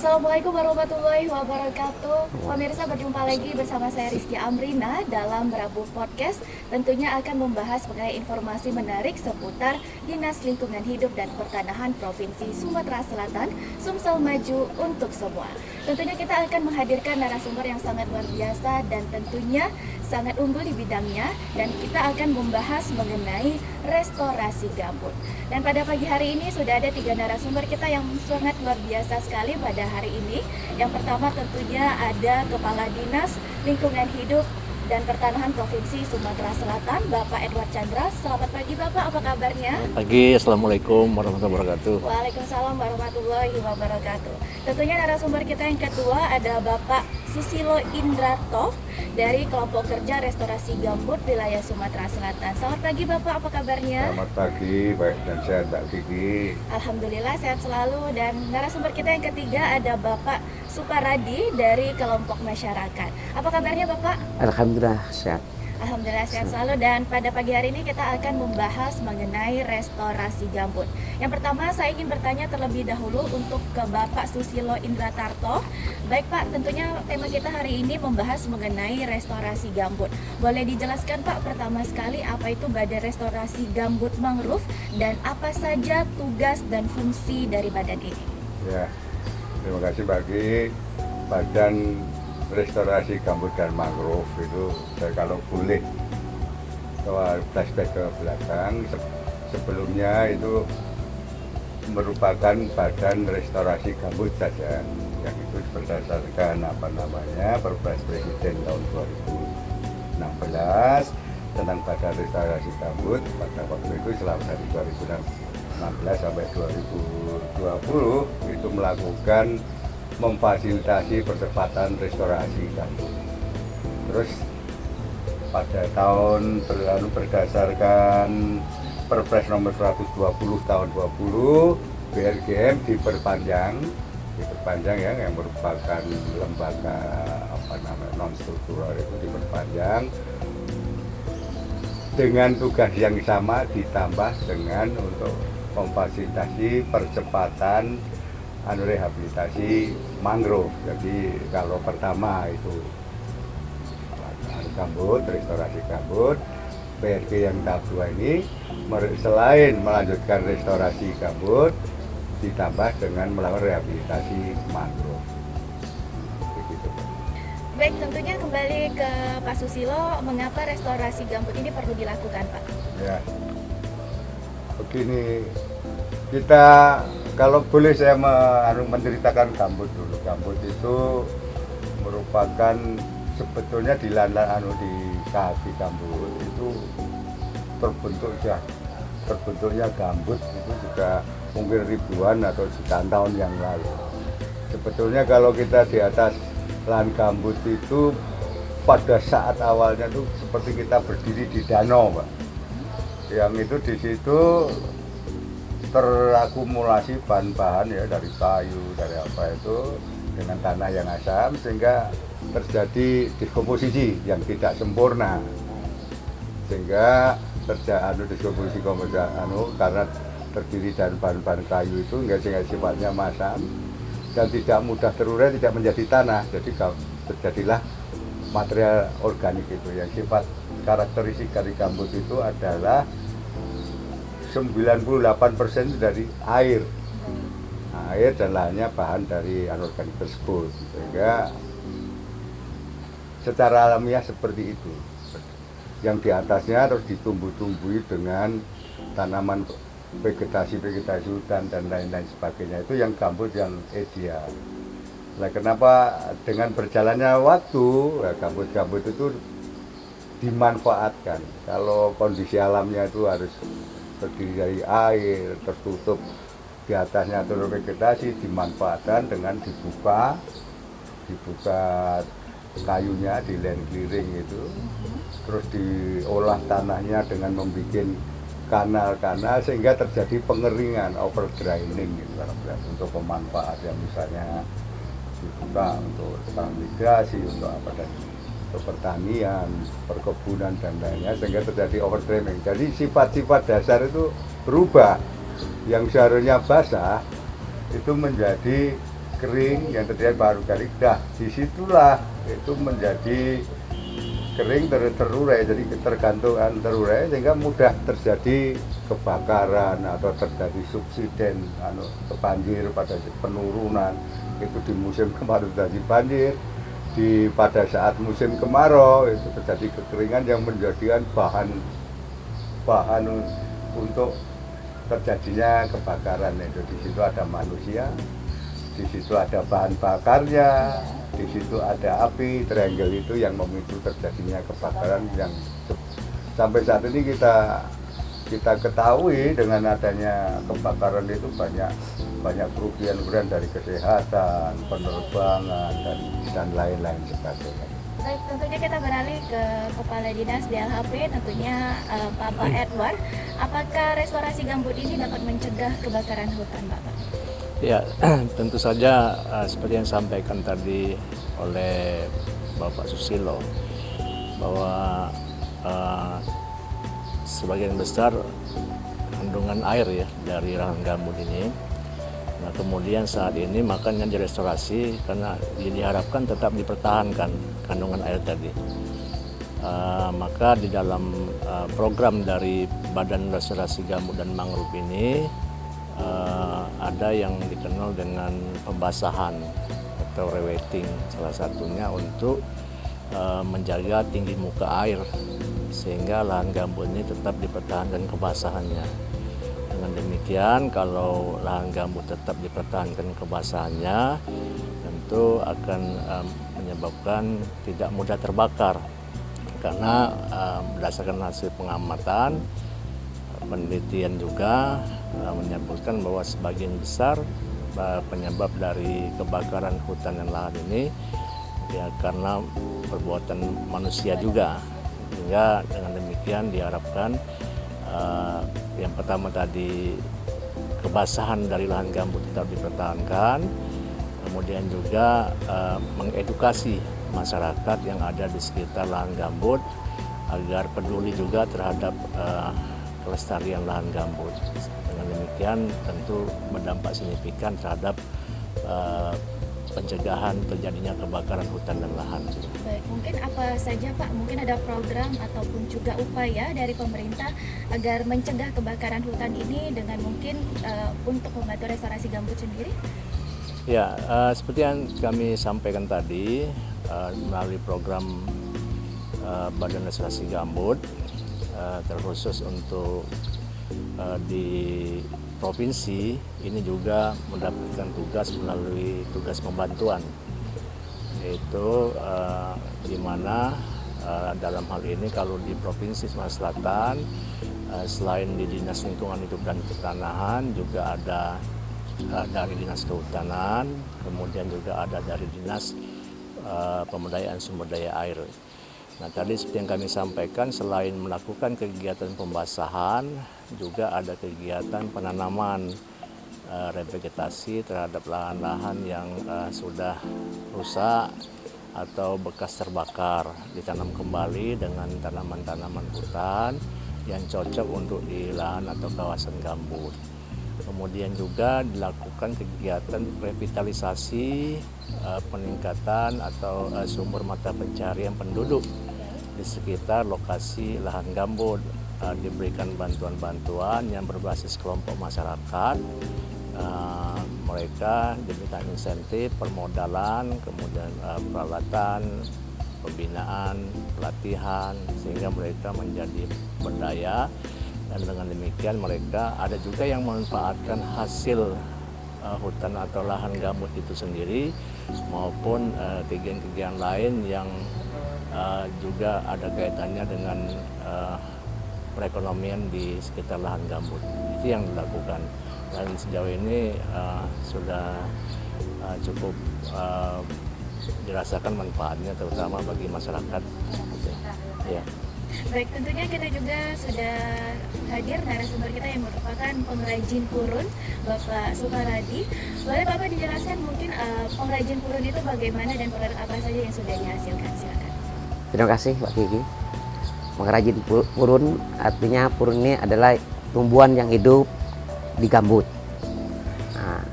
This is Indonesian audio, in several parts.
Assalamualaikum warahmatullahi wabarakatuh. Pemirsa, berjumpa lagi bersama saya Rizky Amrina dalam Rabu Podcast. Tentunya akan membahas mengenai informasi menarik seputar Dinas Lingkungan Hidup dan Pertanahan Provinsi Sumatera Selatan, Sumsel Maju untuk semua. Tentunya kita akan menghadirkan narasumber yang sangat luar biasa dan tentunya sangat unggul di bidangnya, dan kita akan membahas mengenai restorasi gambut. Dan pada pagi hari ini sudah ada 3 narasumber kita yang sangat luar biasa sekali pada hari ini. Yang pertama tentunya ada Kepala Dinas Lingkungan Hidup dan Pertanahan Provinsi Sumatera Selatan, Bapak Edward Chandra. Selamat pagi Bapak, apa kabarnya? Pagi, Assalamualaikum warahmatullahi wabarakatuh. Waalaikumsalam warahmatullahi wabarakatuh. Tentunya narasumber kita yang kedua ada Bapak Susilo Indrato dari Kelompok Kerja Restorasi Gambut Wilayah Sumatera Selatan. Selamat pagi Bapak, apa kabarnya? Selamat pagi, baik dan sehat Mbak Kiki. Alhamdulillah sehat selalu. Dan narasumber kita yang ketiga ada Bapak Suparadi dari Kelompok Masyarakat. Apa kabarnya Bapak? Alhamdulillah sehat. Alhamdulillah sehat selalu. Dan pada pagi hari ini kita akan membahas mengenai restorasi gambut. Yang pertama saya ingin bertanya terlebih dahulu untuk ke Bapak Susilo Indratarto. Baik Pak, tentunya tema kita hari ini membahas mengenai restorasi gambut. Boleh dijelaskan Pak pertama sekali apa itu Badan Restorasi Gambut Mangrove dan apa saja tugas dan fungsi dari badan ini? Ya, terima kasih bagi Badan Restorasi Gambut dan Mangrove itu, kalau boleh flashback ke belakang, sebelumnya itu merupakan Badan Restorasi Gambut saja, yang itu berdasarkan Perpres Presiden tahun 2016 tentang Badan Restorasi Gambut. Pada waktu itu selama dari 2016 sampai 2020 itu melakukan memfasilitasi percepatan restorasi gambut. Terus pada tahun berdasarkan Perpres nomor 120 tahun 20 BRGM diperpanjang ya, yang merupakan lembaga non struktural itu diperpanjang dengan tugas yang sama, ditambah dengan untuk memfasilitasi percepatan rehabilitasi mangrove. Jadi kalau pertama itu gambut, restorasi gambut, PRG yang tahap 2 ini selain melanjutkan restorasi gambut ditambah dengan melakukan rehabilitasi mangrove. Begitu. Baik, tentunya kembali ke Pak Susilo, mengapa restorasi gambut ini perlu dilakukan Pak? Ya, begini, kita kalau boleh saya menceritakan gambut dulu. Gambut itu merupakan sebetulnya di kaki gambut itu terbentuknya gambut itu juga mungkin ribuan atau jutaan tahun yang lalu. Sebetulnya kalau kita di atas lahan gambut itu pada saat awalnya itu seperti kita berdiri di danau, Pak. Yang itu di situ terakumulasi bahan-bahan ya, dari kayu, dari apa itu, dengan tanah yang asam, sehingga terjadi dekomposisi yang tidak sempurna, sehingga terjadi dekomposisi karena terdiri dari bahan-bahan kayu itu sehingga sifatnya masam dan tidak mudah terurai, tidak menjadi tanah, jadi terjadilah material organik itu. Yang sifat karakteristik dari gambut itu adalah 98% dari air dan lainnya bahan dari anorganik tersebut, sehingga secara alamiah seperti itu. Yang di atasnya terus ditumbuh-tumbuhi dengan tanaman vegetasi hutan dan lain-lain sebagainya, itu yang gambut yang ideal. Nah, kenapa dengan berjalannya waktu gambut-gambut itu dimanfaatkan? Kalau kondisi alamnya itu harus terdiri dari air, tertutup di atasnya turun vegetasi, dimanfaatkan dengan dibuka kayunya, dilen-giring itu, terus diolah tanahnya dengan membuat kanal-kanal sehingga terjadi pengeringan, overdraining gitu, untuk pemanfaatan, misalnya dibuka untuk transmigrasi, untuk apa dan untuk pertanian, perkebunan dan lainnya, sehingga terjadi overdraining. Jadi sifat-sifat dasar itu berubah, yang seharusnya basah itu menjadi kering, yang terjadi baru kali dah disitulah itu menjadi kering terurai, jadi ketergantungan terurai sehingga mudah terjadi kebakaran atau terjadi subsiden banjir pada penurunan itu di musim kemarau terjadi banjir, pada saat musim kemarau itu terjadi kekeringan yang menjadikan bahan untuk terjadinya kebakaran. Itu di situ ada manusia, di situ ada bahan bakarnya, di situ ada api, triangle itu yang memicu terjadinya kebakaran yang sampai saat ini kita ketahui dengan adanya kebakaran itu banyak kerugian dari kesehatan, penerbangan dan lain-lain sebagainya. Baik, tentunya kita beralih ke Kepala Dinas DLHP, tentunya Bapak Edward. Apakah restorasi gambut ini dapat mencegah kebakaran hutan, Bapak? Ya, tentu saja seperti yang disampaikan tadi oleh Bapak Susilo bahwa sebagian besar kandungan air ya dari lahan gambut ini. Nah, kemudian saat ini makanya direstorasi karena diharapkan tetap dipertahankan kandungan air tadi. Maka di dalam program dari Badan Restorasi Gambut dan Mangrove ini ada yang dikenal dengan pembasahan atau rewetting, salah satunya untuk menjaga tinggi muka air sehingga lahan gambut ini tetap dipertahankan kebasahannya. Dengan demikian, kalau lahan gambut tetap dipertahankan kebasahannya, tentu akan menyebabkan tidak mudah terbakar karena berdasarkan hasil pengamatan, penelitian juga menyebutkan bahwa sebagian besar penyebab dari kebakaran hutan dan lahan ini ya karena perbuatan manusia juga. Sehingga dengan demikian diharapkan yang pertama tadi kebasahan dari lahan gambut tetap dipertahankan, kemudian juga mengedukasi masyarakat yang ada di sekitar lahan gambut agar peduli juga terhadap kelestarian lahan gambut. Dengan demikian tentu berdampak signifikan terhadap pencegahan terjadinya kebakaran hutan dan lahan. Baik, mungkin apa saja Pak? Mungkin ada program ataupun juga upaya dari pemerintah agar mencegah kebakaran hutan ini dengan mungkin untuk membantu restorasi gambut sendiri? Ya, seperti yang kami sampaikan tadi melalui program Badan Restorasi Gambut terkhusus untuk di provinsi ini juga mendapatkan tugas melalui tugas pembantuan, yaitu di mana dalam hal ini kalau di Provinsi Sumatera Selatan selain di Dinas Lingkungan Hidup dan Ketahanan juga ada dari Dinas Kehutanan, kemudian juga ada dari Dinas Pemberdayaan Sumber Daya Air. Nah, tadi seperti yang kami sampaikan, selain melakukan kegiatan pembasahan, juga ada kegiatan penanaman revegetasi terhadap lahan-lahan yang sudah rusak atau bekas terbakar, ditanam kembali dengan tanaman-tanaman hutan yang cocok untuk di lahan atau kawasan gambut. Kemudian juga dilakukan kegiatan revitalisasi peningkatan atau sumber mata pencaharian penduduk di sekitar lokasi lahan gambut. Diberikan bantuan-bantuan yang berbasis kelompok masyarakat. Mereka diberikan insentif permodalan, kemudian peralatan, pembinaan, pelatihan, sehingga mereka menjadi berdaya. Dan dengan demikian mereka ada juga yang memanfaatkan hasil hutan atau lahan gambut itu sendiri maupun kegiatan-kegiatan lain yang juga ada kaitannya dengan perekonomian di sekitar lahan gambut. Itu yang dilakukan dan sejauh ini sudah cukup dirasakan manfaatnya terutama bagi masyarakat. Ya. Baik, tentunya kita juga sudah hadir narasumber kita yang merupakan pengrajin purun, Bapak Sukaradi. Boleh Bapak dijelaskan mungkin pengrajin purun itu bagaimana dan produk apa saja yang sudah dihasilkan? Silakan. Terima kasih Pak Kiki. Pengrajin purun artinya purun ini adalah tumbuhan yang hidup di gambut. Nah,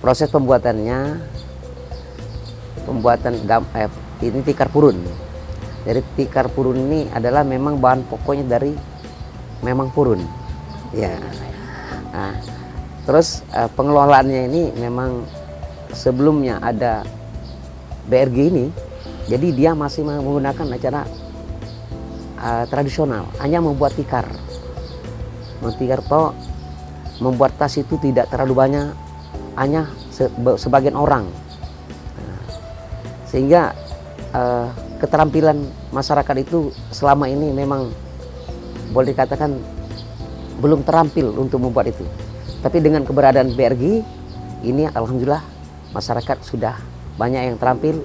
proses pembuatan ini tikar purun. Jadi tikar purun ini adalah memang bahan pokoknya dari memang purun. Ya. Nah, terus pengelolaannya ini memang sebelumnya ada BRG ini, jadi dia masih menggunakan cara tradisional, hanya membuat tikar. Membuat tas itu tidak terlalu banyak, hanya sebagian orang. Sehingga keterampilan masyarakat itu selama ini memang boleh dikatakan belum terampil untuk membuat itu. Tapi dengan keberadaan BRG ini alhamdulillah masyarakat sudah banyak yang terampil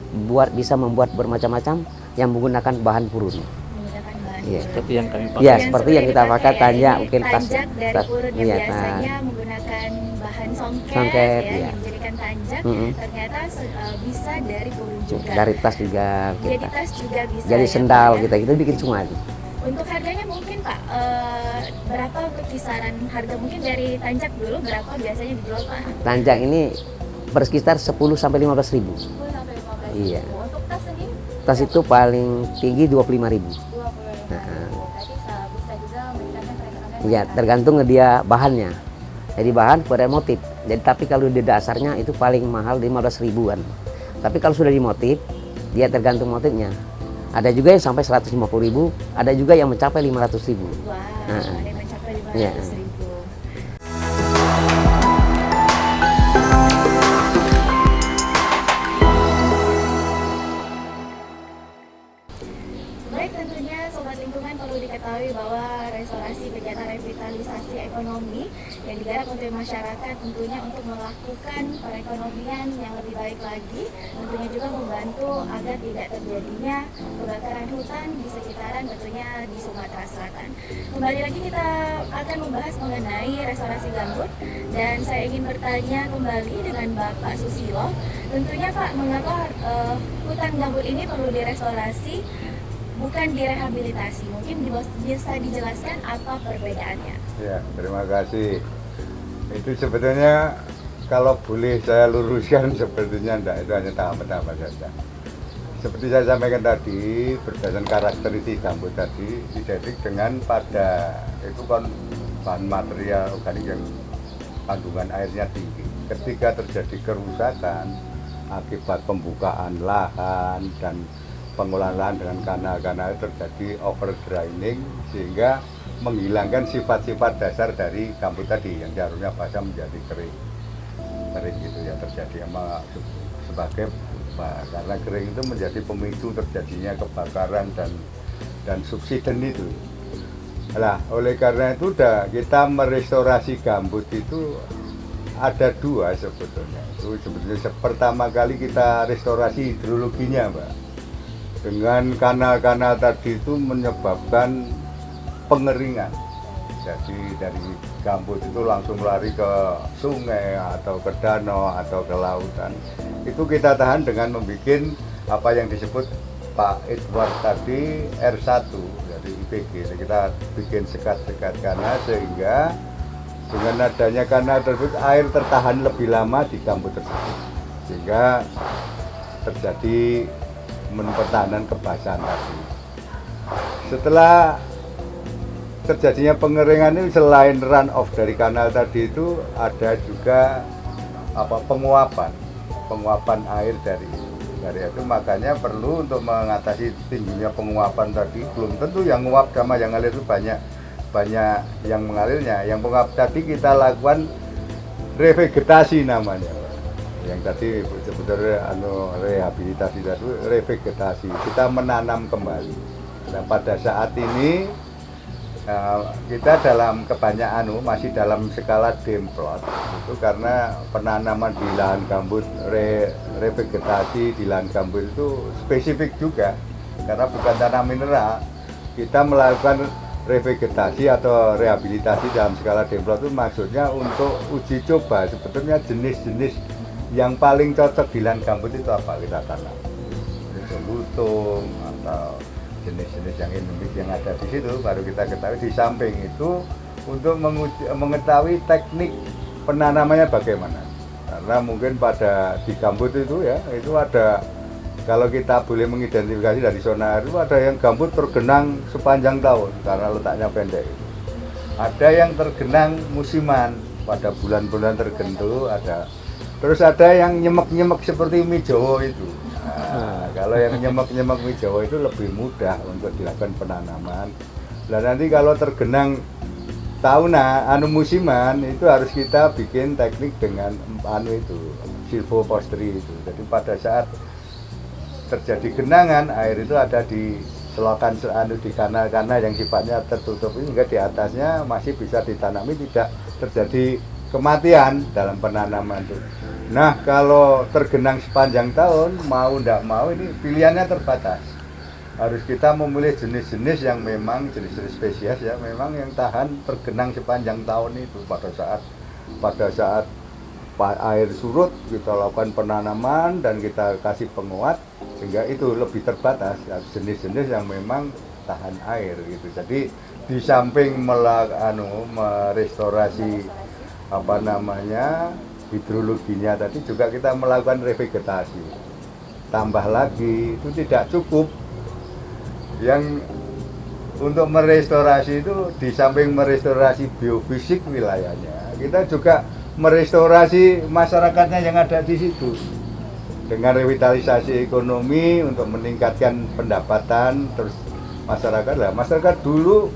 bisa membuat bermacam-macam yang menggunakan bahan purun. Ya. Seperti yang kami pakai. Ya, seperti yang kita pakai tanjak, mungkin tanjak dari purun yang iya, biasanya menggunakan bahan songket songket, ya, iya. yang dijadikan tanjak, ternyata bisa dari purun juga. Dari tas juga Jadi tas juga bisa. Jadi ya, sendal Pak, ya? kita bikin semua itu. Untuk harganya mungkin Pak, berapa untuk kisaran harga mungkin dari tanjak dulu berapa biasanya dijual Pak? Tanjak ini bersekitar 10 sampai 15 ribu. 10 sampai 15 Iya. ribu. Untuk tas sendiri? Tas itu paling tinggi 25 ribu. 25 ribu. Berarti bisa juga meningkatkan perekonomian. Iya, tergantung dia bahannya. Jadi bahan pada motif. Jadi tapi kalau di dasarnya itu paling mahal 15 ribuan. Tapi kalau sudah dimotif, dia tergantung motifnya. Ada juga yang sampai 150 ribu, ada juga yang mencapai 500 ribu. Wah, ada yang mencapai 500 Iya. ribu. Baik, tentunya Sobat Lingkungan perlu diketahui bahwa restorasi kegiatan revitalisasi ekonomi yang digarap untuk masyarakat tentunya untuk melakukan perekonomian yang lebih baik lagi, tentunya juga membantu agar tidak terjadinya kebakaran hutan di sekitaran tentunya di Sumatera Selatan. Kembali lagi kita akan membahas mengenai restorasi gambut dan saya ingin bertanya kembali dengan Bapak Susilo. Tentunya Pak, mengapa hutan gambut ini perlu direstorasi bukan direhabilitasi? Mungkin bisa dijelaskan apa perbedaannya? Ya, terima kasih. Itu sebetulnya kalau boleh saya luruskan sebetulnya enggak, itu hanya tahapan-tahapan saja. Seperti saya sampaikan tadi, berdasarkan karakteristik gambut tadi identik dengan pada itu kan bahan material organik yang kandungan airnya tinggi. Ketika terjadi kerusakan akibat pembukaan lahan dan pengolahan lahan dengan kanal-kanal terjadi overdraining sehingga menghilangkan sifat-sifat dasar dari gambut tadi yang seharusnya basah menjadi kering gitu ya, terjadi sebagai karena kering itu menjadi pemicu terjadinya kebakaran dan subsiden itu. Nah, oleh karena itu kita merestorasi gambut itu ada dua sebetulnya. Itu sebetulnya pertama kali kita restorasi hidrologinya, Mbak. Dengan kanal-kanal tadi itu menyebabkan pengeringan. Jadi dari gambut itu langsung lari ke sungai atau ke danau atau ke lautan. Itu kita tahan dengan membuat apa yang disebut Pak Edward tadi R1 dari IPG. Jadi kita bikin sekat-sekat kanal sehingga dengan adanya kanal tersebut air tertahan lebih lama di gambut tersebut. Sehingga terjadi pertahanan kebasahan tadi. Setelah terjadinya pengeringan ini selain run off dari kanal tadi itu ada juga penguapan air dari itu, makanya perlu untuk mengatasi tingginya penguapan tadi. Belum tentu yang nguap sama yang ngalir itu banyak yang mengalirnya. Yang penguap tadi kita lakukan revegetasi namanya. Yang tadi sebetulnya rehabilitasi tadi revegetasi, kita menanam kembali. Nah, pada saat ini kita dalam kebanyakan masih dalam skala demplot itu karena penanaman di lahan gambut, revegetasi di lahan gambut itu spesifik juga karena bukan tanah mineral. Kita melakukan revegetasi atau rehabilitasi dalam skala demplot itu maksudnya untuk uji coba sebetulnya jenis-jenis yang paling cocok di lahan gambut itu apa kita tanam, itu lutung atau jenis-jenis yang endemik yang ada di situ, baru kita ketahui. Di samping itu untuk mengetahui teknik penanamannya bagaimana. Karena mungkin pada di gambut itu ya, itu ada, kalau kita boleh mengidentifikasi dari zona air itu ada yang gambut tergenang sepanjang tahun karena letaknya pendek. Ada yang tergenang musiman pada bulan-bulan tertentu ada. Terus ada yang nyemek-nyemek seperti mie Jawa itu. Nah, kalau yang nyemek-nyemek mie Jawa itu lebih mudah untuk dilakukan penanaman. Dan nanti kalau tergenang tahunan, musiman itu harus kita bikin teknik dengan itu silvopostri itu. Jadi pada saat terjadi genangan, air itu ada di selokan di kanal-kanal yang sifatnya tertutup ini, hingga di atasnya masih bisa ditanami, tidak terjadi kematian dalam penanaman itu. Nah, kalau tergenang sepanjang tahun, mau tidak mau ini pilihannya terbatas. Harus kita memilih jenis-jenis yang memang jenis-jenis spesies ya, memang yang tahan tergenang sepanjang tahun itu. Pada saat air surut kita lakukan penanaman dan kita kasih penguat sehingga itu lebih terbatas ya, jenis-jenis yang memang tahan air gitu. Jadi di samping merestorasi hidrologinya tadi, juga kita melakukan revegetasi. Tambah lagi itu tidak cukup, yang untuk merestorasi itu di samping merestorasi biofisik wilayahnya, kita juga merestorasi masyarakatnya yang ada di situ dengan revitalisasi ekonomi untuk meningkatkan pendapatan. Terus masyarakat dulu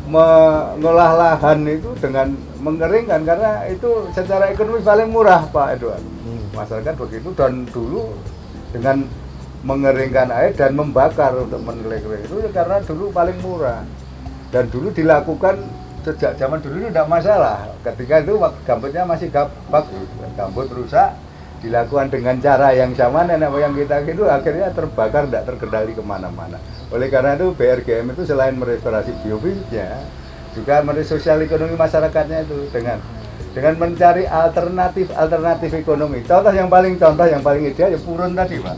mengolah lahan itu dengan mengeringkan karena itu secara ekonomi paling murah, Pak Edward. Masyarakat begitu, dan dulu dengan mengeringkan air dan membakar untuk menelek-elek itu karena dulu paling murah, dan dulu dilakukan sejak zaman dulu itu tidak masalah. Ketika itu gambutnya masih bagus, gambut rusak dilakukan dengan cara yang sama, nenek moyang kita itu akhirnya terbakar, tidak terkendali kemana-mana. Oleh karena itu BRGM itu selain merestorasi biofisiknya juga merestorasi sosial ekonomi masyarakatnya itu dengan mencari alternatif ekonomi. Contoh yang paling ideal ya purun tadi, Pak.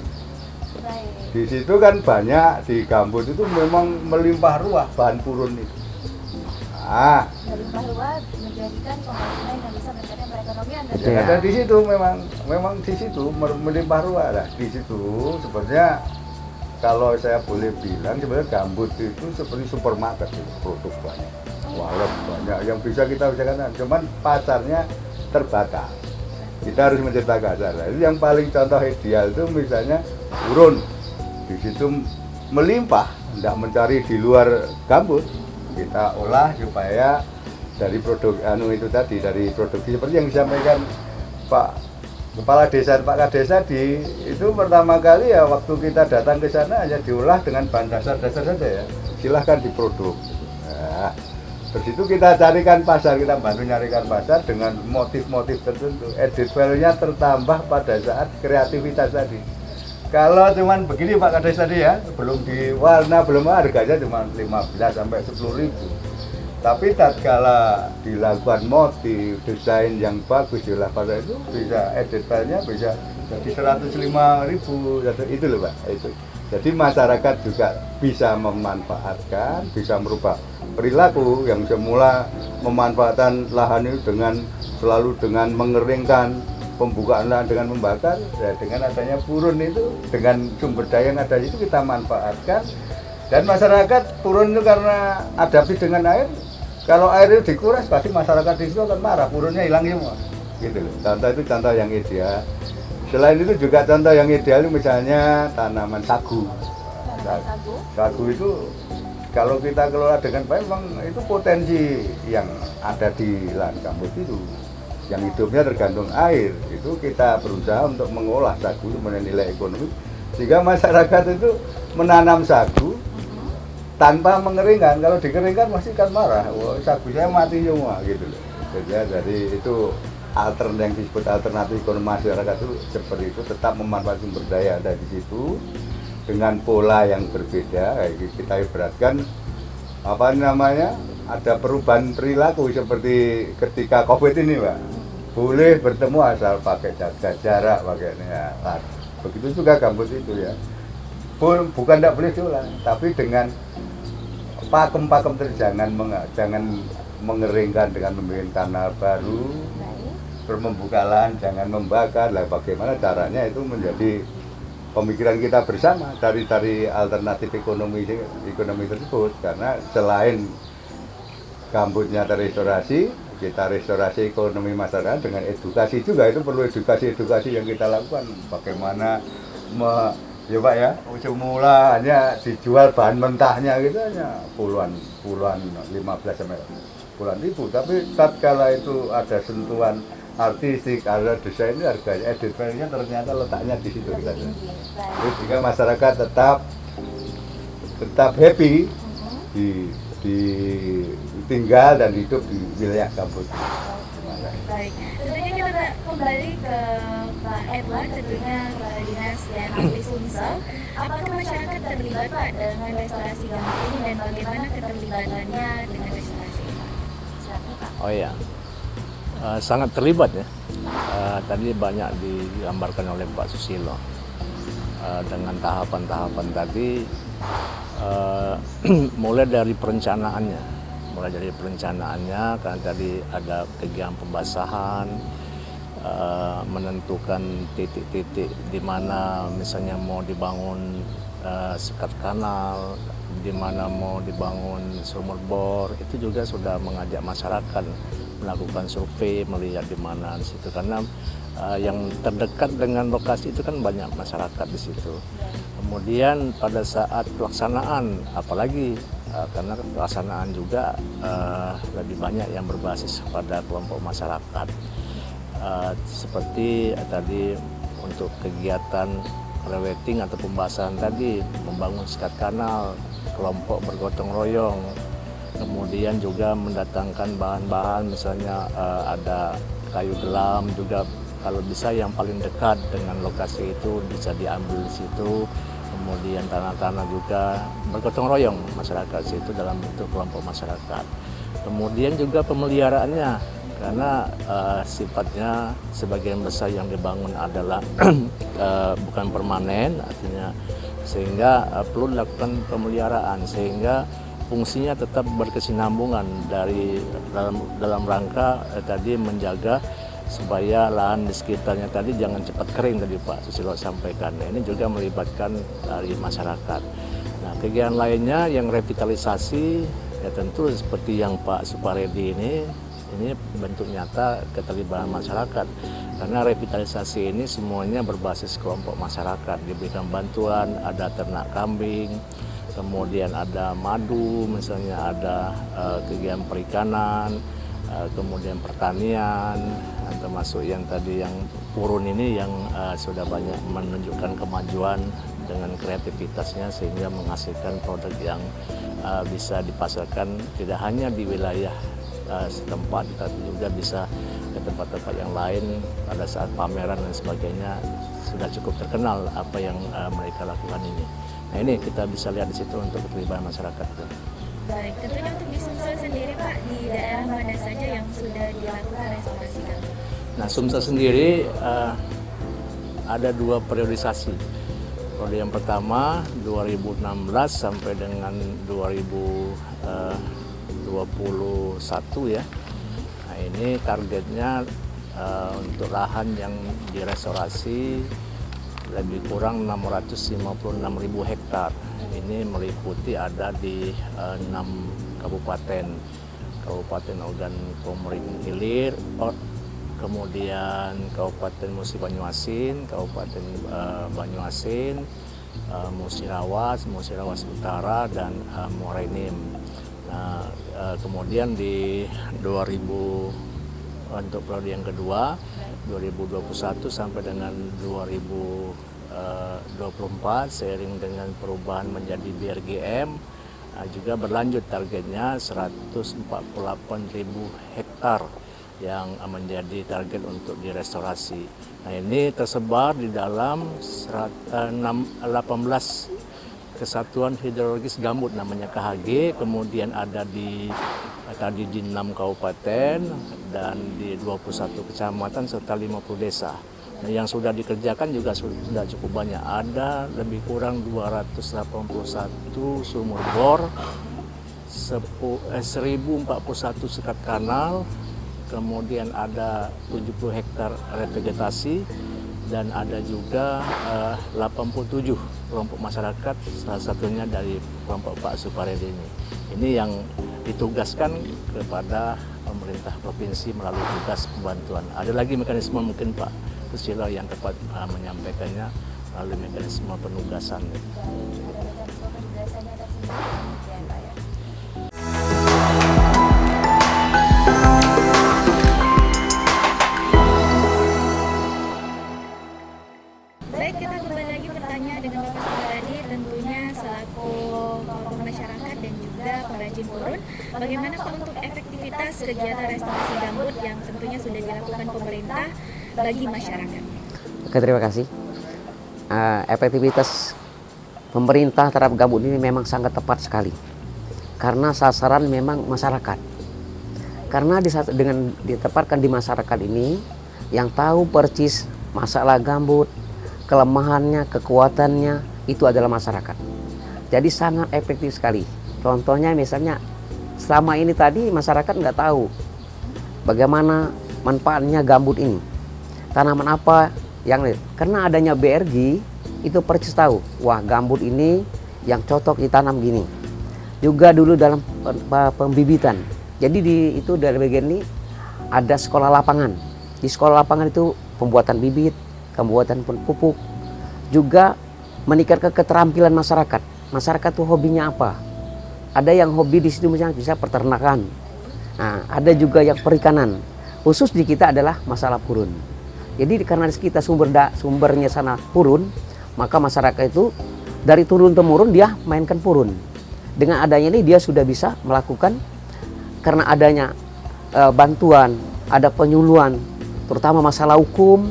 Di situ kan banyak, di gambut itu memang melimpah ruah bahan purun itu. Melimpah ruah menjadikan pembangunan yang bisa meningkatkan perekonomian. Dan di situ memang di situ melimpah ruah lah. Di situ sebenarnya kalau saya boleh bilang sebenarnya gambut itu seperti supermarket itu, produk banyak, wallet banyak yang bisa kita usahakan. Cuman pasarnya terbatas. Kita harus menciptakan pasar. Itu yang paling contoh ideal itu misalnya urun. Di situ melimpah, tidak mencari di luar gambut. Kita olah supaya dari produk itu tadi, dari produksi seperti yang disampaikan Pak Kepala Desa, Pak Kadesa itu pertama kali ya waktu kita datang ke sana hanya diolah dengan bahan dasar-dasar saja ya. Silahkan diproduk. Nah, terus itu kita carikan pasar, kita bantu nyarikan pasar dengan motif-motif tertentu. Added value-nya tertambah pada saat kreativitas tadi. Kalau cuman begini Pak Kades tadi ya, belum diwarna, belum harganya cuma 15 sampai 10.000. Tapi tatkala dilakukan motif, desain yang bagus diolah pada itu bisa added value-nya bisa jadi 105.000. Itu loh Pak, itu. Jadi masyarakat juga bisa memanfaatkan, bisa merubah perilaku yang semula memanfaatkan lahan itu selalu dengan mengeringkan, pembukaan lahan dengan membakar, ya dengan adanya purun itu, dengan sumber daya yang ada itu kita manfaatkan. Dan masyarakat purun itu karena adaptif dengan air, kalau air itu dikuras pasti masyarakat di situ akan marah, purunnya hilang semua. Gitu loh. Contoh itu contoh yang ideal. Selain itu juga contoh yang ideal misalnya tanaman sagu. Sagu itu kalau kita kelola dengan baik, memang itu potensi yang ada di lahan gambut itu, yang hidupnya tergantung air, itu kita berusaha untuk mengolah sagu menilai ekonomi sehingga masyarakat itu menanam sagu tanpa mengeringkan. Kalau dikeringkan pasti kan marah, wah sagu saya mati semua gitu loh. Jadi itu yang disebut alternatif ekonomi masyarakat itu seperti itu, tetap memanfaatkan sumber daya ada di situ dengan pola yang berbeda. Kita ibaratkan ada perubahan perilaku seperti ketika COVID ini Pak. Boleh bertemu asal pakai jaga jarak, pakainya. Begitu juga gambut itu ya. Bukan tidak boleh diolah, tapi dengan pakem-pakem jangan mengeringkan dengan membuat kanal baru. terus membuka lahan, jangan membakar. Lah bagaimana caranya itu menjadi pemikiran kita bersama dari alternatif ekonomi tersebut. Karena selain gambutnya terrestorasi, kita restorasi ekonomi masyarakat dengan edukasi juga. Itu perlu edukasi yang kita lakukan. Bagaimana ya Pak ya, semula hanya dijual bahan mentahnya gitu hanya puluhan 15 sampai puluhan ribu, tapi tatkala itu ada sentuhan artistik, ada desain, harganya editorialnya ternyata letaknya di situ kita. Sehingga masyarakat tetap happy di tinggal dan hidup di wilayah gambut. Baik, tentunya kita kembali ke Pak Edward, tentunya Kepala Dinas dan Ahli Sumsel. Apakah masyarakat terlibat Pak dengan restorasi gambut ini dan bagaimana keterlibatannya dengan restorasi ini? Silakan Pak. Oh iya, sangat terlibat ya. Tadi banyak digambarkan oleh Pak Susilo dengan tahapan-tahapan tadi, mulai dari perencanaannya. Karena tadi ada kegiatan pembasahan, menentukan titik-titik di mana misalnya mau dibangun sekat kanal, di mana mau dibangun sumur bor, itu juga sudah mengajak masyarakat melakukan survei, melihat di mana di situ. Karena yang terdekat dengan lokasi itu kan banyak masyarakat di situ. Kemudian pada saat pelaksanaan, apalagi karena pelaksanaan juga lebih banyak yang berbasis pada kelompok masyarakat. Seperti tadi untuk kegiatan rewetting atau pembahasan tadi, membangun sekat kanal, kelompok bergotong royong, kemudian juga mendatangkan bahan-bahan, misalnya ada kayu gelam juga, kalau bisa yang paling dekat dengan lokasi itu bisa diambil di situ. Kemudian tanah-tanah juga bergotong royong masyarakat situ dalam bentuk kelompok masyarakat. Kemudian juga pemeliharaannya, karena sifatnya sebagian besar yang dibangun adalah bukan permanen, artinya sehingga perlu dilakukan pemeliharaan sehingga fungsinya tetap berkesinambungan dalam rangka tadi menjaga supaya lahan di sekitarnya tadi jangan cepat kering, tadi Pak Susilo sampaikan. Nah, ini juga melibatkan dari masyarakat. Nah, kegiatan lainnya yang revitalisasi ya tentu seperti yang Pak Suparedi ini bentuk nyata keterlibatan masyarakat. Karena revitalisasi ini semuanya berbasis kelompok masyarakat, diberikan bantuan, ada ternak kambing, kemudian ada madu, misalnya ada kegiatan perikanan, kemudian pertanian, termasuk yang tadi yang purun ini yang sudah banyak menunjukkan kemajuan dengan kreativitasnya sehingga menghasilkan produk yang bisa dipasarkan tidak hanya di wilayah setempat, tapi juga bisa ke tempat-tempat yang lain. Pada saat pameran dan sebagainya sudah cukup terkenal apa yang mereka lakukan ini. Nah, ini kita bisa lihat di situ untuk keterlibatan masyarakat. Baik, tentunya untuk di Sumsel sendiri Pak, di daerah mana saja yang sudah dilakukan restorasi gambut? Nah, Sumsel sendiri ada dua periodisasi. Periode yang pertama 2016 sampai dengan 2021 ya. Nah, ini targetnya untuk lahan yang direstorasi lebih kurang 656.000 hektar. Ini meliputi ada di 6 kabupaten Ogan Komering Ilir, kemudian Kabupaten Musi Banyuasin, Kabupaten Banyuasin, Musirawas Utara, dan Muara Enim. Nah, kemudian di untuk periode yang kedua 2021 sampai dengan 2024 seiring dengan perubahan menjadi BRGM juga berlanjut, targetnya 148.000 hektar yang menjadi target untuk direstorasi. Nah, ini tersebar di dalam 18 Kesatuan Hidrologis Gambut namanya KHG, kemudian ada di 6 kabupaten dan di 21 kecamatan serta 50 desa. Nah, yang sudah dikerjakan juga sudah cukup banyak. Ada lebih kurang 281 sumur bor, 1041 sekat kanal, kemudian ada 70 hektar revegetasi, dan ada juga 87 kelompok masyarakat, salah satunya dari kelompok Pak Suparedi ini. Ini yang ditugaskan kepada pemerintah provinsi melalui tugas pembantuan. Ada lagi mekanisme mungkin Pak Susilo yang tepat menyampaikannya melalui mekanisme penugasan. Mekanisme penugasannya tersendiri kemudian Pak ya. Baik, kita kembali lagi bertanya dengan Bapak Suparedi, tentunya selaku kelompok masyarakat dan juga pengrajin purun, bagaimana Pak untuk efektivitas kegiatan restorasi gambut yang tentunya sudah dilakukan pemerintah bagi masyarakat? Oke, terima kasih. Efektivitas pemerintah terhadap gambut ini memang sangat tepat sekali, karena sasaran memang masyarakat. Karena dengan ditempatkan di masyarakat ini, yang tahu persis masalah gambut, kelemahannya, kekuatannya, itu adalah masyarakat. Jadi sangat efektif sekali. Contohnya misalnya, selama ini tadi masyarakat nggak tahu bagaimana manfaatnya gambut ini. Tanaman apa yang karena adanya BRG itu persis tahu, wah gambut ini yang cocok ditanam gini. Juga dulu dalam pembibitan, jadi itu dari bagian ini ada sekolah lapangan. Di sekolah lapangan itu pembuatan bibit, pembuatan pupuk, juga meningkatkan keterampilan masyarakat. Masyarakat tuh hobinya apa? Ada yang hobi di situ misalnya bisa peternakan. Nah, ada juga yang perikanan. Khusus di kita adalah masalah purun. Jadi karena kita sumbernya sana purun, maka masyarakat itu dari turun temurun dia mainkan purun. Dengan adanya ini dia sudah bisa melakukan, karena adanya bantuan, ada penyuluhan, terutama masalah hukum,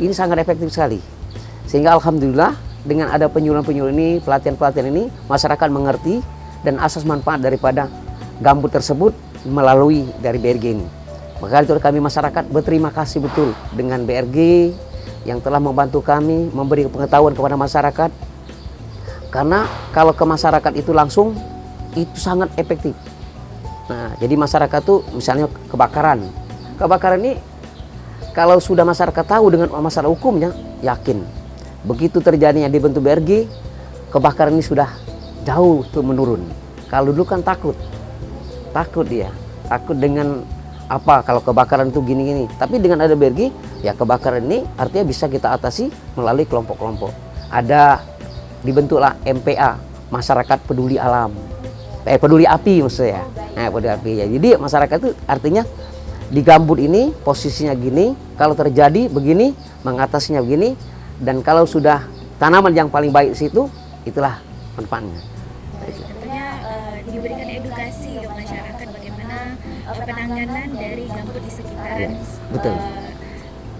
ini sangat efektif sekali. Sehingga alhamdulillah dengan ada penyuluhan-penyuluhan ini, pelatihan-pelatihan ini, masyarakat mengerti dan asas manfaat daripada gambut tersebut melalui dari BRG ini. Maka itu kami masyarakat berterima kasih betul dengan BRG yang telah membantu kami memberi pengetahuan kepada masyarakat. Karena kalau ke masyarakat itu langsung, itu sangat efektif. Nah, jadi masyarakat tuh misalnya kebakaran. Kebakaran ini kalau sudah masyarakat tahu dengan masalah hukumnya, yakin. Begitu terjadinya dibentuk BRG, kebakaran ini sudah jauh tuh menurun. Kalau dulu kan takut dia, takut dengan apa kalau kebakaran itu gini-gini. Tapi dengan ada BRG, ya kebakaran ini artinya bisa kita atasi melalui kelompok-kelompok. Ada dibentuklah MPA, masyarakat peduli alam, peduli api maksudnya. Nah, peduli api ya. Jadi masyarakat itu artinya di gambut ini posisinya gini, kalau terjadi begini, mengatasinya begini, dan kalau sudah tanaman yang paling baik di situ, itulah manfaatnya. Tentunya diberikan edukasi ke masyarakat bagaimana penanganan dari gambut di sekitaran Betul.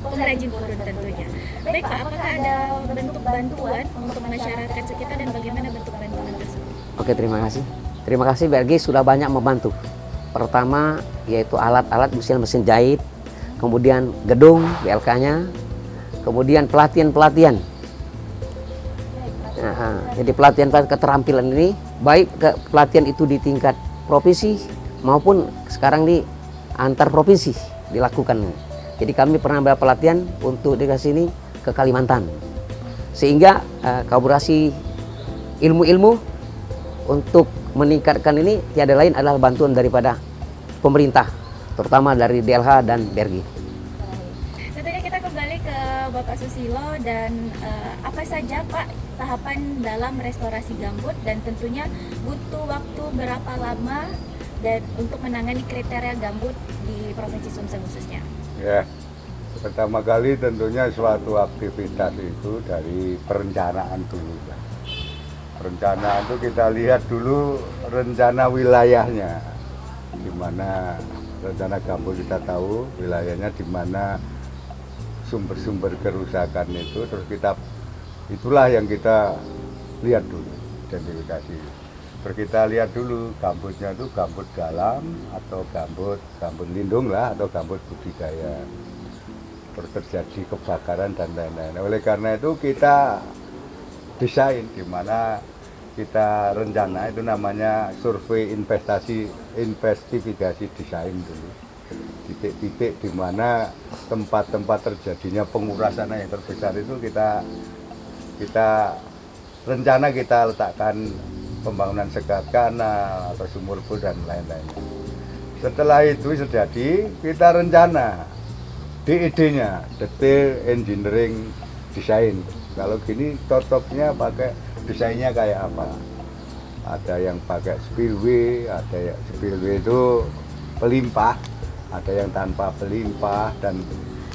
pengrajin purun tentunya. Baik Pak, apakah ada bentuk bantuan untuk masyarakat sekitar dan bagaimana bentuk bantuan tersebut? Oke, terima kasih. Terima kasih BRG sudah banyak membantu. Pertama yaitu alat-alat mesin jahit, kemudian gedung BLK-nya, kemudian pelatihan-pelatihan. Nah, jadi pelatihan keterampilan ini baik pelatihan itu di tingkat provinsi maupun sekarang di antar provinsi dilakukan. Jadi kami pernah pelatihan untuk di sini ke Kalimantan, sehingga kolaborasi ilmu-ilmu untuk meningkatkan ini tiada lain adalah bantuan daripada pemerintah, terutama dari DLH dan BRG. Tentunya kita kembali ke Bapak Susilo dan apa saja Pak tahapan dalam restorasi gambut dan tentunya butuh waktu berapa lama dan untuk menangani kriteria gambut di Provinsi Sumsel khususnya? Ya, pertama kali tentunya suatu aktivitas itu dari perencanaan dulu. Perencanaan itu kita lihat dulu rencana wilayahnya, di mana rencana gambut kita tahu wilayahnya di mana sumber-sumber kerusakan itu, terus itulah yang kita lihat dulu, identifikasi. Terus kita lihat dulu gambutnya itu gambut dalam atau gambut lindung lah atau gambut budidaya. Terus terjadi kebakaran dan lain-lain. Oleh karena itu kita desain, di mana kita rencana itu namanya survei investigasi desain dulu. titik-titik di mana tempat-tempat terjadinya pengurasan yang terbesar itu kita rencana kita letakkan pembangunan sekat kanal atau sumur bor dan lain-lainnya. Setelah itu terjadi, kita rencana DED-nya, detail engineering design. Kalau gini cocoknya pakai desainnya kayak apa? Ada yang pakai spillway, ada yang spillway itu pelimpah, ada yang tanpa pelimpah, dan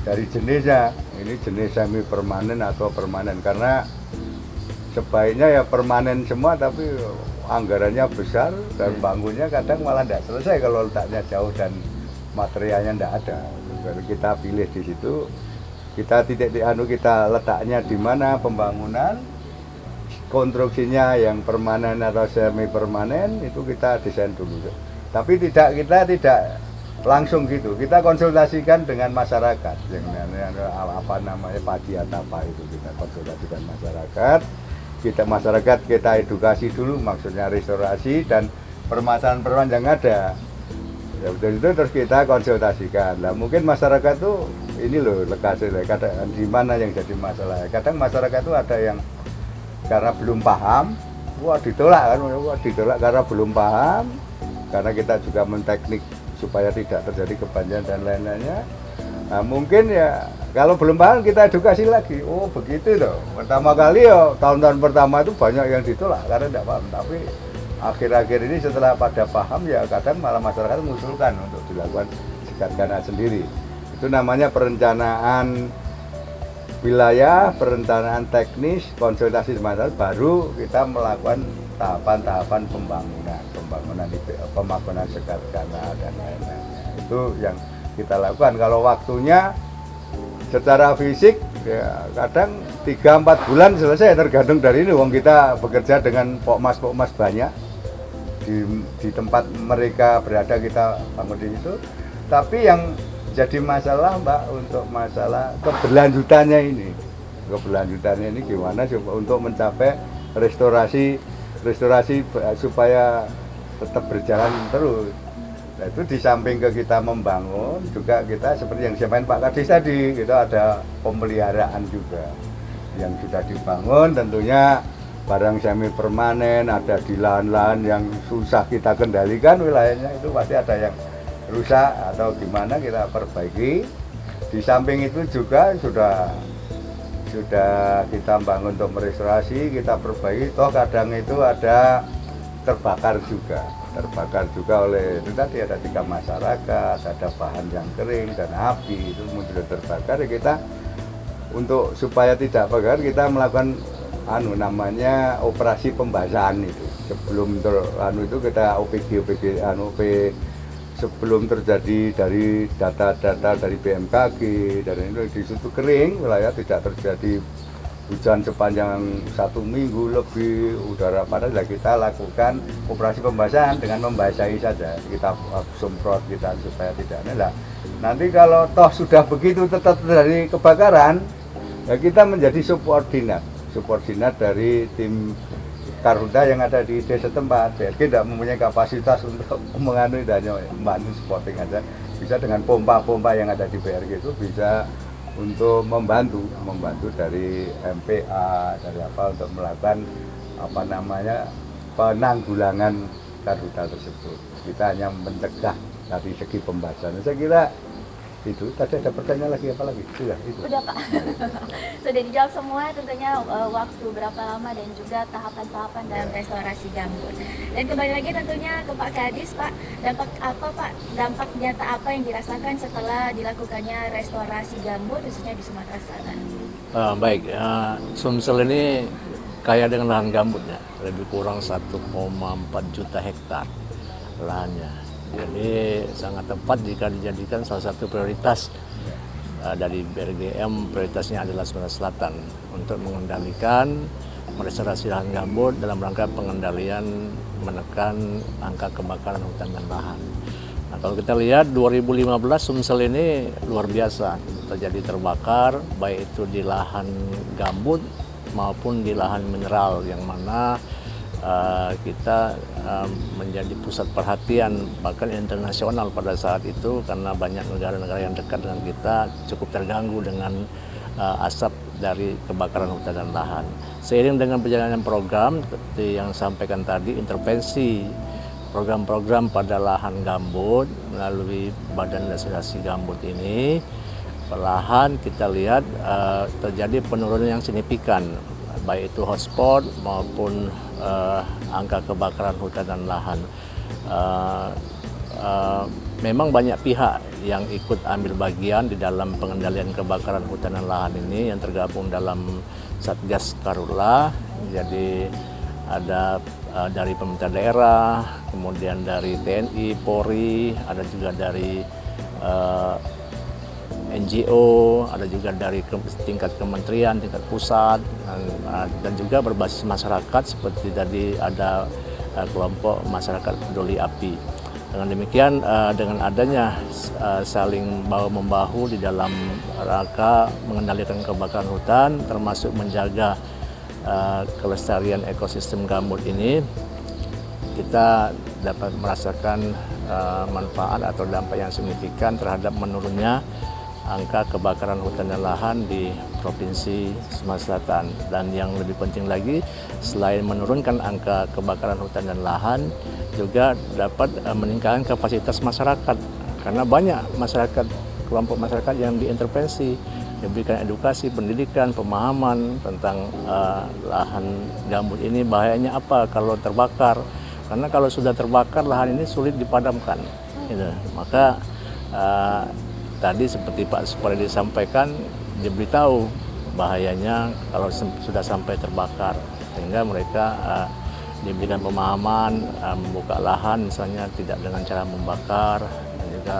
dari jenisnya, ini jenis semi permanen atau permanen, karena sebaiknya ya permanen semua, tapi anggarannya besar dan bangunnya kadang malah tidak selesai kalau letaknya jauh dan materialnya tidak ada. Jadi kita pilih di situ, kita kita letaknya di mana pembangunan, konstruksinya yang permanen atau semi permanen itu kita desain dulu. Tapi kita tidak langsung gitu, kita konsultasikan dengan masyarakat, yang apa namanya padi atapa itu kita konsultasikan masyarakat. Kita edukasi dulu, maksudnya restorasi dan permasalahan-permasalahan yang ada. Ya betul itu terus kita konsultasikan. Nah mungkin masyarakat tuh ini loh lekasnya, kadang di mana yang jadi masalah. Kadang masyarakat tuh ada yang karena belum paham, ditolak kan, ditolak karena belum paham. Karena kita juga menteknik supaya tidak terjadi kebanjiran dan lain-lainnya. Nah, mungkin ya kalau belum paham kita edukasi lagi. Oh begitu toh. Pertama kali ya tahun-tahun pertama itu banyak yang ditolak karena tidak paham. Tapi akhir-akhir ini setelah pada paham ya kadang malah masyarakat mengusulkan untuk dilakukan sekat kanal sendiri. Itu namanya perencanaan wilayah, perencanaan teknis, konsultasi masyarakat, baru kita melakukan tahapan-tahapan pembangunan sekat kanal dan lain-lainnya. Itu yang kita lakukan. Kalau waktunya secara fisik ya kadang 3-4 bulan selesai, tergantung dari ini. Wong kita bekerja dengan pokmas banyak di tempat mereka berada, kita bangun di situ. Tapi yang jadi masalah Mbak, untuk masalah keberlanjutannya ini gimana untuk mencapai restorasi supaya tetap berjalan terus. Nah, itu di samping ke kita membangun, juga kita seperti yang disampaikan Pak Kadis tadi, kita ada pemeliharaan juga yang sudah dibangun. Tentunya barang semi permanen, ada di lahan-lahan yang susah kita kendalikan wilayahnya, itu pasti ada yang rusak atau gimana, kita perbaiki. Di samping itu juga sudah kita bangun untuk merestorasi, kita perbaiki. Toh kadang itu ada terbakar juga oleh itu tadi, ada tiga masyarakat, ada bahan yang kering dan api itu muncul terbakar. Ya kita untuk supaya tidak bakar, kita melakukan namanya operasi pembasahan itu. Sebelum itu kita OPG sebelum terjadi dari data-data dari BMKG, dari itu di situ kering wilayah, tidak terjadi hujan sepanjang 1 minggu lebih, udara panas, kita lakukan operasi pembasahan dengan membasahi saja, kita semprot kita supaya tidak ada. Nanti kalau toh sudah begitu tetap terjadi kebakaran, ya kita menjadi subordinat dari tim Karhutla yang ada di desa tempat. BRG tidak mempunyai kapasitas untuk mengandung, hanya membantu supporting aja. Bisa dengan pompa-pompa yang ada di BRG itu bisa untuk membantu dari MPA, dari apa, untuk melakukan penanggulangan karhutla tersebut. Kita hanya mencegah dari segi pembahasan. Saya kira itu. Tadi ada pertanyaan lagi apa lagi? Sudah itu. Udah Pak. Sudah dijawab semua, tentunya waktu berapa lama dan juga tahapan-tahapan dalam restorasi gambut. Dan kembali lagi tentunya ke Pak Kadis, Pak, dampak nyata apa yang dirasakan setelah dilakukannya restorasi gambut khususnya di Sumatera Selatan? Baik, Sumsel ini kaya dengan lahan gambutnya, lebih kurang 1,4 juta hektar lahannya. Jadi sangat tepat jika dijadikan salah satu prioritas dari BRGM. Prioritasnya adalah Sumatera Selatan untuk mengendalikan merestorasi lahan gambut dalam rangka pengendalian menekan angka kebakaran hutan dan lahan. Nah, kalau kita lihat 2015 Sumsel ini luar biasa terjadi terbakar, baik itu di lahan gambut maupun di lahan mineral, yang mana kita menjadi pusat perhatian bahkan internasional pada saat itu, karena banyak negara-negara yang dekat dengan kita cukup terganggu dengan asap dari kebakaran hutan dan lahan. Seiring dengan perjalanan program seperti yang sampaikan tadi, intervensi program-program pada lahan gambut melalui Badan Lestari Gambut ini, perlahan kita lihat terjadi penurunan yang signifikan, baik itu hotspot maupun angka kebakaran hutan dan lahan. Memang banyak pihak yang ikut ambil bagian di dalam pengendalian kebakaran hutan dan lahan ini yang tergabung dalam Satgas Karhutla. Jadi ada dari pemerintah daerah, kemudian dari TNI, Polri, ada juga dari NGO, ada juga dari tingkat kementerian, tingkat pusat, dan juga berbasis masyarakat seperti tadi ada kelompok masyarakat peduli api. Dengan demikian, dengan adanya saling bahu-membahu di dalam rangka mengendalikan kebakaran hutan, termasuk menjaga kelestarian ekosistem gambut ini, kita dapat merasakan manfaat atau dampak yang signifikan terhadap menurunnya angka kebakaran hutan dan lahan di Provinsi Sumatera Selatan. Dan yang lebih penting lagi, selain menurunkan angka kebakaran hutan dan lahan, juga dapat meningkatkan kapasitas masyarakat, karena banyak masyarakat, kelompok masyarakat yang diintervensi, diberikan edukasi, pendidikan, pemahaman tentang lahan gambut ini bahayanya apa kalau terbakar. Karena kalau sudah terbakar, lahan ini sulit dipadamkan. Gitu. Maka tadi seperti Pak Supardi disampaikan, diberitahu bahayanya kalau sudah sampai terbakar, sehingga mereka diberikan pemahaman, membuka lahan misalnya tidak dengan cara membakar, dan juga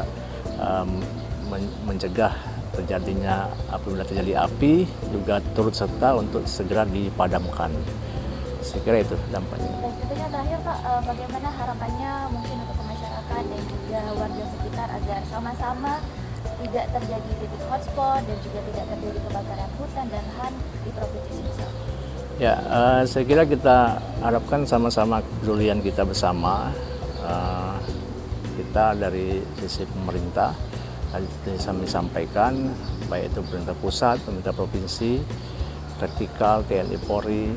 mencegah terjadinya apabila terjadi api, juga turut serta untuk segera dipadamkan. Saya kira itu dampaknya. Dan tentunya terakhir Pak, bagaimana harapannya mungkin untuk masyarakat dan juga warga sekitar agar sama-sama tidak terjadi titik hotspot dan juga tidak terjadi kebakaran hutan dan lahan di Provinsi Sumsel? Ya, saya kira kita harapkan sama-sama kepedulian kita bersama. Kita dari sisi pemerintah, tadi kami sampaikan, baik itu pemerintah pusat, pemerintah provinsi, vertikal, TNI, Polri,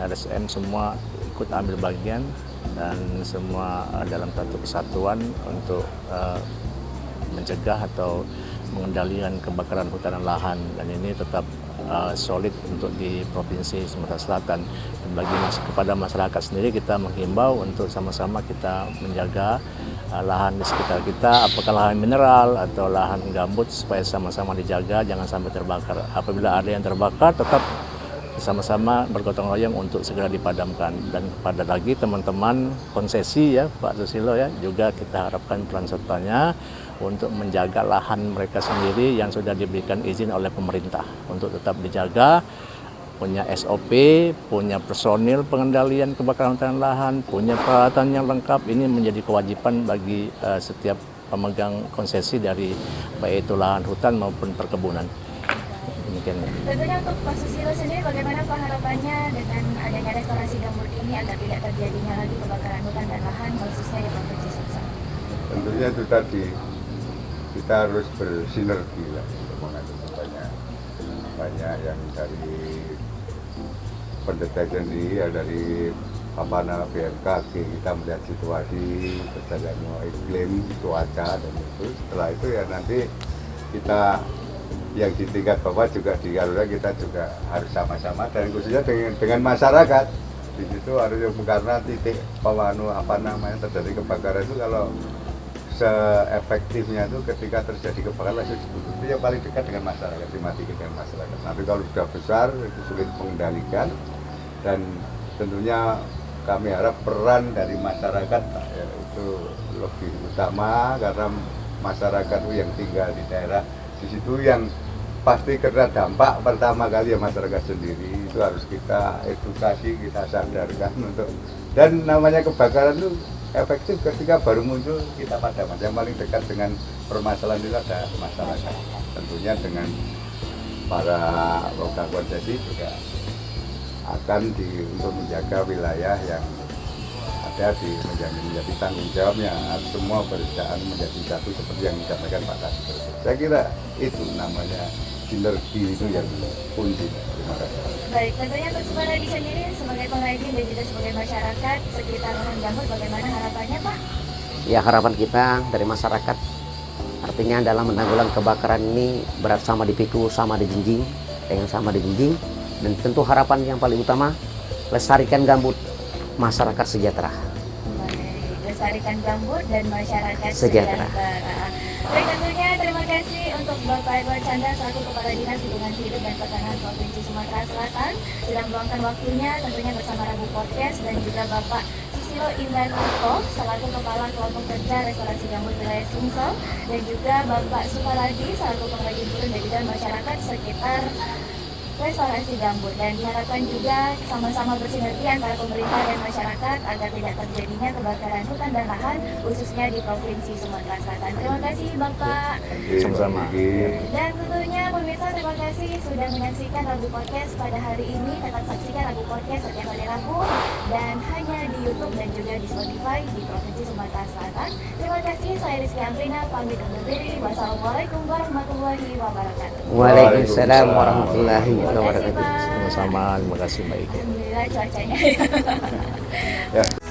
RSM, semua ikut ambil bagian dan semua dalam satu kesatuan untuk mencegah atau mengendalikan kebakaran hutan dan lahan, dan ini tetap solid untuk di Provinsi Sumatera Selatan. Dan bagi kepada masyarakat sendiri, kita menghimbau untuk sama-sama kita menjaga lahan di sekitar kita, apakah lahan mineral atau lahan gambut, supaya sama-sama dijaga, jangan sampai terbakar. Apabila ada yang terbakar, tetap sama-sama bergotong royong untuk segera dipadamkan. Dan kepada lagi teman-teman konsesi ya Pak Susilo ya, juga kita harapkan peran sertanya untuk menjaga lahan mereka sendiri yang sudah diberikan izin oleh pemerintah untuk tetap dijaga, punya SOP, punya personil pengendalian kebakaran hutan dan lahan, punya peralatan yang lengkap. Ini menjadi kewajiban bagi setiap pemegang konsesi dari baik itu lahan hutan maupun perkebunan. Demikian. Tentunya untuk Pak Susilo sendiri, bagaimana Pak harapannya dengan adanya restorasi gambut ini agar tidak terjadinya lagi kebakaran hutan dan lahan khususnya di Provinsi Sumsel? Tentunya itu tadi, kita harus bersinergi lah untuk mengatasi banyak yang dari pendeteksi sendiri, ya dari BMKG, kita melihat situasi terjadinya iklim, cuaca, dan itu. Setelah itu ya nanti kita yang di tingkat bawah juga di Kalura kita juga harus sama-sama, dan khususnya dengan masyarakat di situ harus, karena titik terjadi kebakaran itu kalau seefektifnya itu ketika terjadi kebakaran langsung itu yang paling dekat dengan masyarakat, dimatikan dengan masyarakat. Tapi kalau sudah besar itu sulit mengendalikan, dan tentunya kami harap peran dari masyarakat ya, itu lebih utama, karena masyarakat yang tinggal di daerah di situ yang pasti kena dampak pertama kali ya masyarakat sendiri. Itu harus kita edukasi, kita sadarkan untuk, dan namanya kebakaran itu efektif ketika baru muncul kita padamkan. Yang paling dekat dengan permasalahan itu ada masyarakat. Tentunya dengan para program konsesi juga akan untuk menjaga wilayah yang hati-hati menjadi tanggung jawabnya semua perusahaan menjadi satu seperti yang disampaikan Pak Kasih. Saya kira itu namanya sinergi itu yang kunci. Terima kasih. Baik, tentunya untuk Suparadi sendiri sebagai pengrajin dan juga sebagai masyarakat sekitar lahan gambut, bagaimana harapannya Pak? Ya, harapan kita dari masyarakat artinya dalam menanggulangi kebakaran ini bersama dipikul, sama dijinjing, dengan sama dijinjing, dan tentu harapan yang paling utama lestarikan gambut, masyarakat sejahtera. Baik, lestarikan gambut dan masyarakat Sejahtera. Baik, tentunya terima kasih untuk Bapak Edward Chandra selaku Kepala Dinas Lingkungan Hidup dan Pertanahan Provinsi Sumatera Selatan sudah meluangkan waktunya tentunya bersama Rabu Podcast, dan juga Bapak Susilo Indarto selaku Kepala Kelompok Kerja Restorasi Gambut Wilayah Sumsel, dan juga Bapak Suparadi selaku pengrajin turun dan juga masyarakat sekitar restorasi gambut, dan diharapkan juga sama-sama bersinergi antara pemerintah dan masyarakat agar tidak terjadinya kebakaran hutan dan lahan khususnya di Provinsi Sumatera Selatan. Terima kasih Bapak. Sama-sama. Dan tentunya pemirsa, terima kasih sudah menyaksikan Rabu Podcast pada hari ini. Tetap saksikan Rabu Podcast setiap hari Rabu dan hanya di YouTube dan juga di Spotify di Provinsi Sumatera Selatan. Terima kasih, saya Rizky Amrina pamit undur diri. Wassalamualaikum warahmatullahi wabarakatuh. Waalaikumsalam warahmatullahi Terima kasih, wabarakatuh. Pak. Sama-sama, terima kasih Mbak Ike. Alhamdulillah cuacanya. Ya.